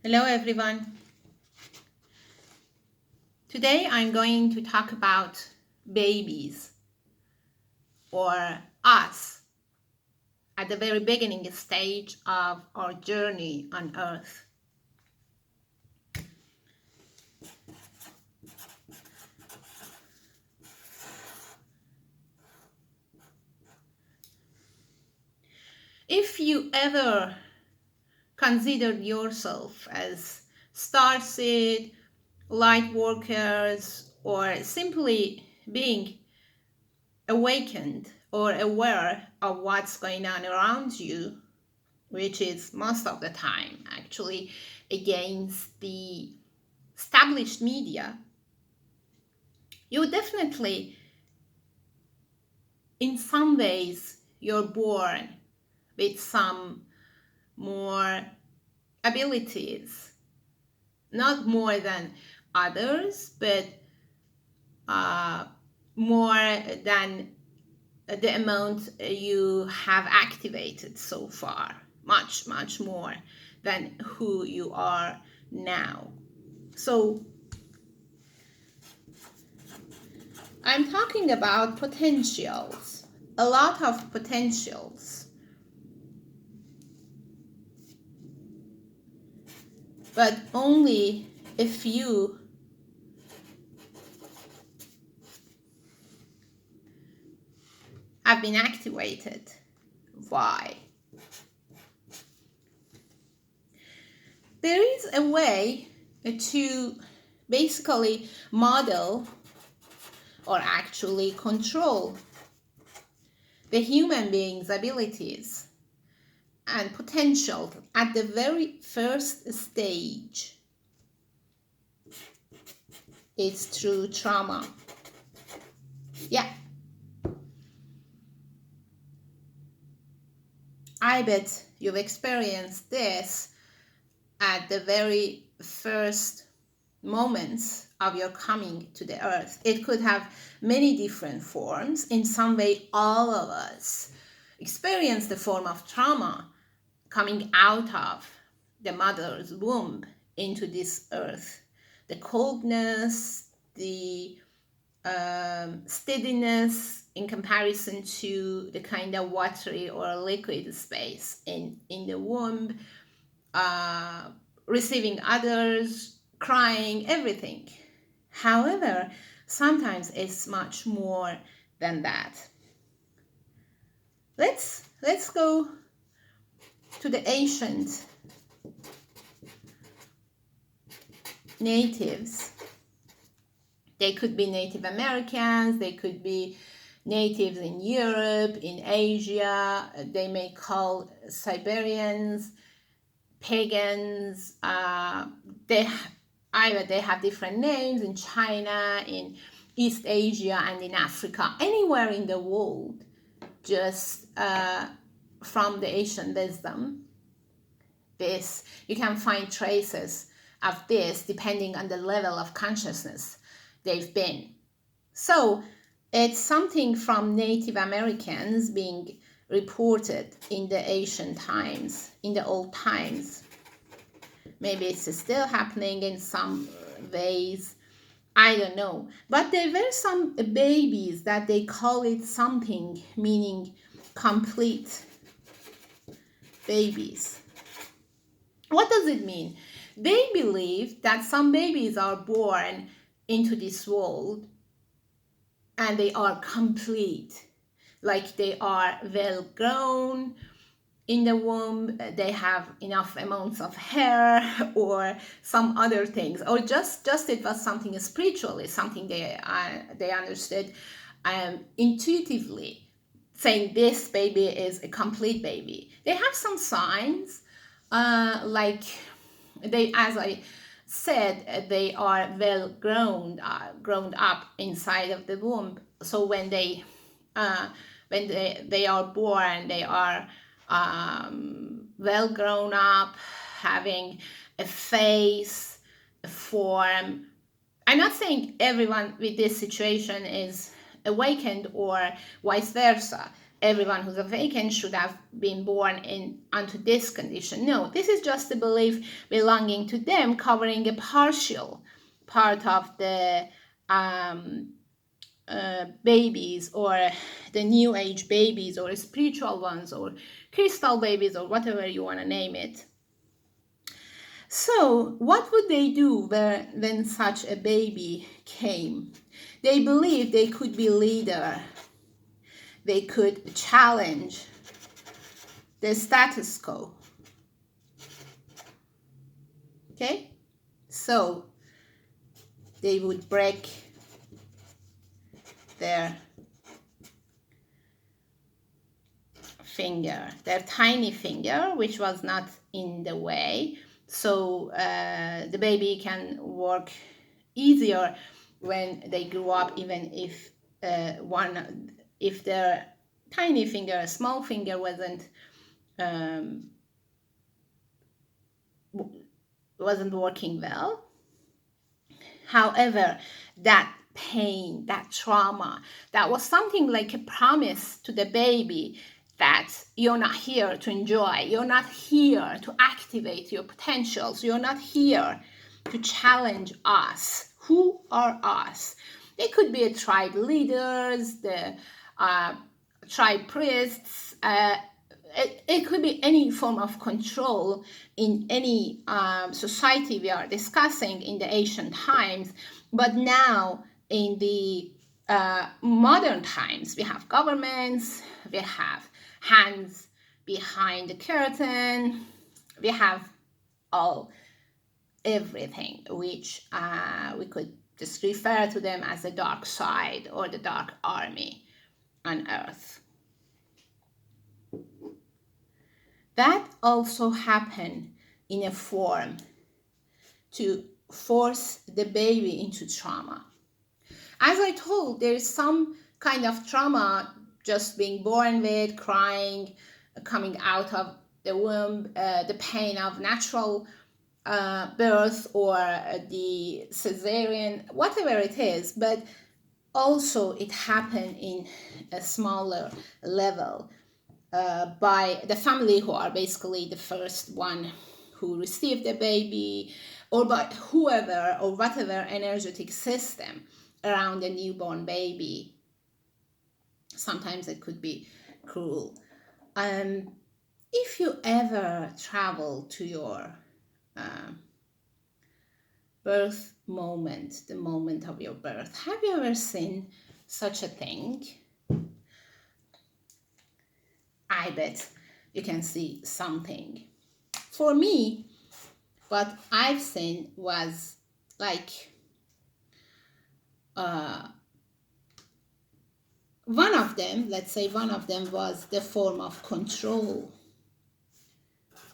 Hello everyone. Today I'm going to talk about babies or us at the very beginning stage of our journey on earth. If you ever considered yourself as starseed, light workers, or simply being awakened or aware of what's going on around you, which is most of the time actually against the established media, you definitely, in some ways, you're born with some more abilities, not more than others, but more than the amount you have activated so far, much more than who you are now. So I'm talking about potentials, a lot of potentials. But only a few have been activated. Why? There is a way to basically model or actually control the human being's abilities and potential at the very first stage. It's through trauma. Yeah. I bet you've experienced this at the very first moments of your coming to the earth. It could have many different forms. In some way, all of us experience the form of trauma coming out of the mother's womb into this earth. The coldness, the steadiness in comparison to the kind of watery or liquid space in the womb, receiving others, crying, everything. However, sometimes it's much more than that. Let's go to the ancient natives. They could be Native Americans, they could be natives in Europe, in Asia, they may call Siberians, pagans, they have different names in China, in East Asia, and in Africa, anywhere in the world, just from the ancient wisdom. This, you can find traces of this depending on the level of consciousness they've been. So it's something from Native Americans being reported in the ancient times, in the old times. Maybe it's still happening in some ways, I don't know. But there were some babies that they call it something meaning complete babies. What does it mean? They believe that some babies are born into this world and they are complete, like they are well grown in the womb, they have enough amounts of hair or some other things, or just it was something spiritual, it's something they understood intuitively, saying this baby is a complete baby. They have some signs, like they, as I said, they are well grown up inside of the womb. So when they are born, they are well grown up, having a face, a form. I'm not saying everyone with this situation is awakened or vice versa, everyone who's awakened should have been born onto this condition. No, this is just a belief belonging to them, covering a partial part of the babies, or the new age babies, or spiritual ones, or crystal babies, or whatever you want to name it. So what would they do when such a baby came? They believed they could be leader. They could challenge the status quo. Okay? So they would break their finger, their tiny finger, which was not in the way. So the baby can work easier when they grew up, even if their tiny finger, small finger, wasn't working well. However, that pain, that trauma, that was something like a promise to the baby that you're not here to enjoy, you're not here to activate your potentials, you're not here to challenge us. Who are us? They could be tribe leaders, the tribe priests, it could be any form of control in any society we are discussing in the ancient times. But now in the modern times, we have governments, we have hands behind the curtain, we have everything, which we could just refer to them as the dark side or the dark army on earth. That also happened in a form to force the baby into trauma. As I told, there is some kind of trauma just being born with, crying, coming out of the womb, the pain of natural birth, or the cesarean, whatever it is. But also it happened in a smaller level. By the family, who are basically the first one who received the baby, or by whoever or whatever energetic system around the newborn baby. Sometimes it could be cruel. If you ever travel to your birth moment, the moment of your birth, have you ever seen such a thing? I bet you can see something. For me, what I've seen was like one of them, let's say one of them was the form of control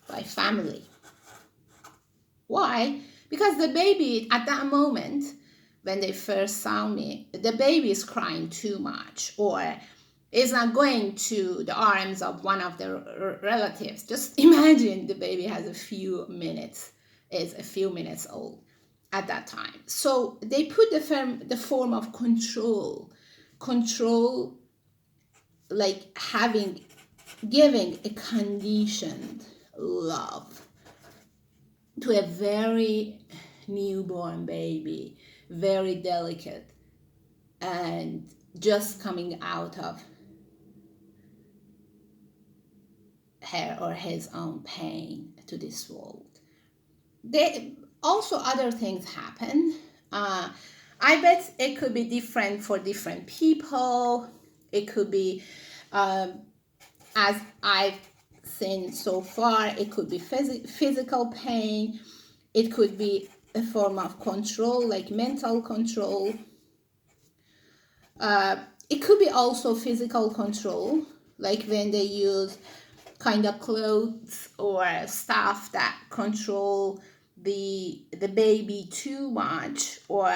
by family. Why? Because the baby at that moment, when they first saw me, the baby is crying too much, or is not going to the arms of one of the relatives. Just imagine the baby has is a few minutes old at that time. So they put the form of control, like giving a conditioned love to a very newborn baby, very delicate, and just coming out of her or his own pain to this world. Also other things happen. I bet it could be different for different people. It could be, as I've seen so far, it could be physical pain. It could be a form of control, like mental control. It could be also physical control, like when they use kind of clothes or stuff that control the baby too much, or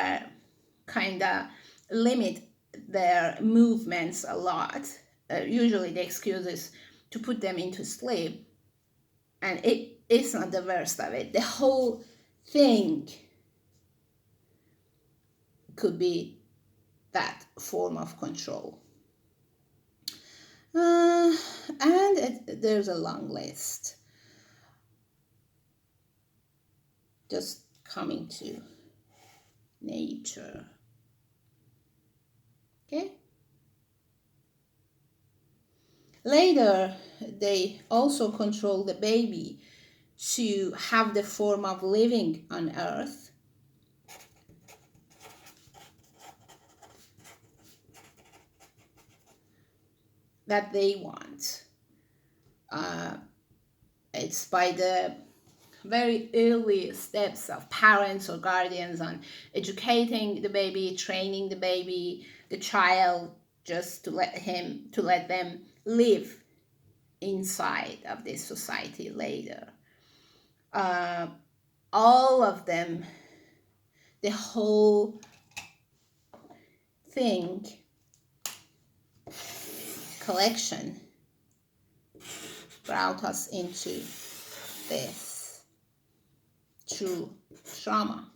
kind of limit their movements a lot. Usually the excuse is to put them into sleep, and it's not the worst of it. The whole thing could be that form of control. And there's a long list. Just coming to nature. Okay. Later, they also control the baby to have the form of living on earth. That they want. It's by the very early steps of parents or guardians on educating the baby, training the baby, the child, just to let them live inside of this society later. All of them, the whole thing, collection, brought us into this true trauma.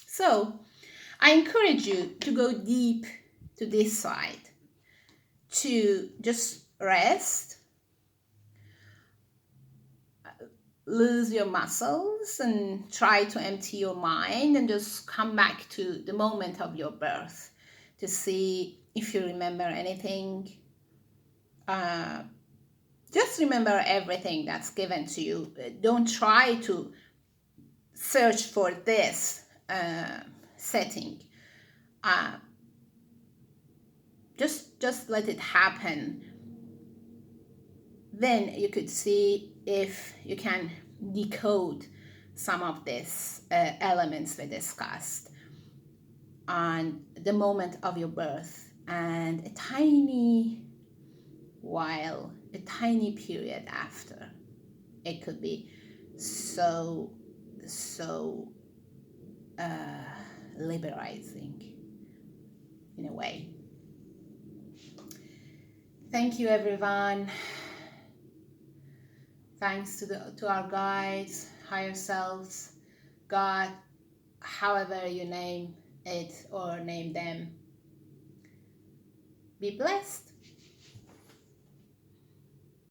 So I encourage you to go deep to this side, to just rest, lose your muscles, and try to empty your mind and just come back to the moment of your birth to see if you remember anything. Just remember everything that's given to you. Don't try to search for this setting. Just let it happen. Then you could see if you can decode some of these elements we discussed on the moment of your birth and a tiny while, a tiny period after. It could be so liberating in a way. Thank you, everyone. Thanks to our guides, higher selves, God, however you name it or name them. Be blessed.